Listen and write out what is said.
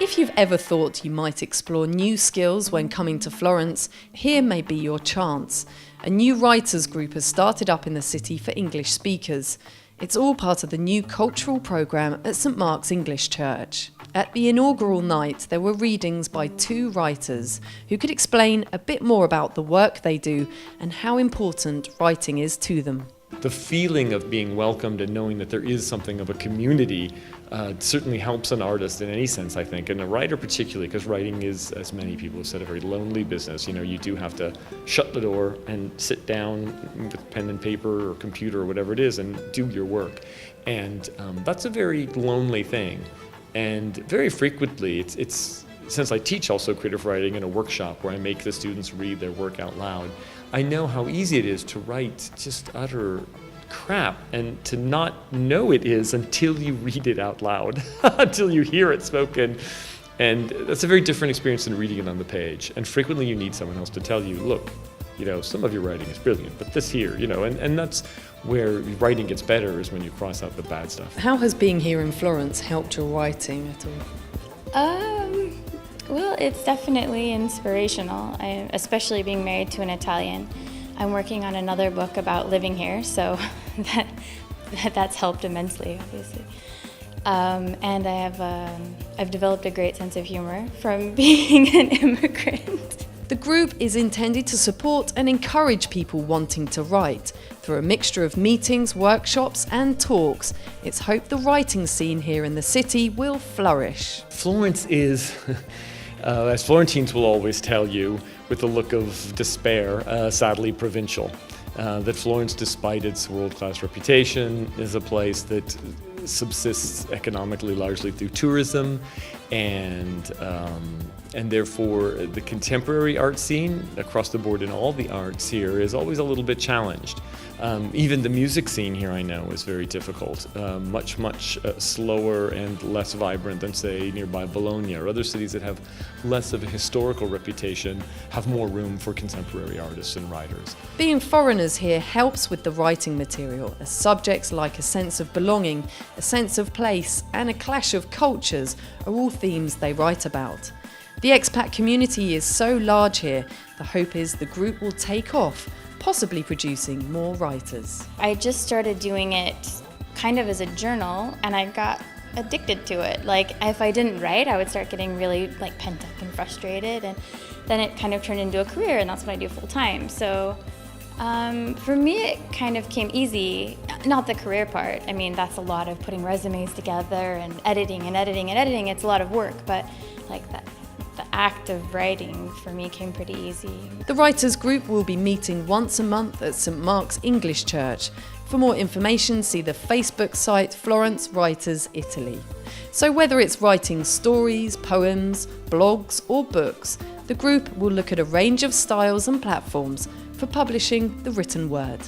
If you've ever thought you might explore new skills when coming to Florence, here may be your chance. A new writers group has started up in the city for English speakers. It's all part of the new cultural programme at St Mark's English Church. At the inaugural night, there were readings by 2 writers who could explain a bit more about the work they do and how important writing is to them. The feeling of being welcomed and knowing that there is something of a community certainly helps an artist in any sense, I think, and a writer particularly, because writing is, as many people have said, a very lonely business. You know, you do have to shut the door and sit down with pen and paper or computer or whatever it is and do your work. And that's a very lonely thing. And very frequently, it's since I teach also creative writing in a workshop where I make the students read their work out loud, I know how easy it is to write just utter crap and to not know it is until you read it out loud, until you hear it spoken. And that's a very different experience than reading it on the page. And frequently you need someone else to tell you, look, you know, some of your writing is brilliant, but this here, you know, and that's where writing gets better, is when you cross out the bad stuff. How has being here in Florence helped your writing at all? Well, it's definitely inspirational, especially being married to an Italian. I'm working on another book about living here, so that's helped immensely, obviously. And I've developed a great sense of humor from being an immigrant. The group is intended to support and encourage people wanting to write. Through a mixture of meetings, workshops and talks, it's hoped the writing scene here in the city will flourish. Florence is, as Florentines will always tell you, with a look of despair, sadly provincial. That Florence, despite its world-class reputation, is a place that subsists economically largely through tourism, and therefore the contemporary art scene across the board in all the arts here is always a little bit challenged. Even the music scene here, I know, is very difficult, much slower and less vibrant than, say, nearby Bologna, or other cities that have less of a historical reputation have more room for contemporary artists and writers. Being foreigners here helps with the writing material, as subjects like a sense of belonging, a sense of place and a clash of cultures are all themes they write about. The expat community is so large here, the hope is the group will take off, possibly producing more writers. I just started doing it kind of as a journal, and I got addicted to it. Like, if I didn't write, I would start getting really pent up and frustrated, and then it kind of turned into a career, and that's what I do full time. So for me, it kind of came easy. Not the career part. I mean, that's a lot of putting resumes together and editing. It's a lot of work, but the act of writing for me came pretty easy. The writers group will be meeting once a month at St Mark's English Church. For more information, see the Facebook site Florence Writers Italy. So whether it's writing stories, poems, blogs or books, the group will look at a range of styles and platforms for publishing the written word.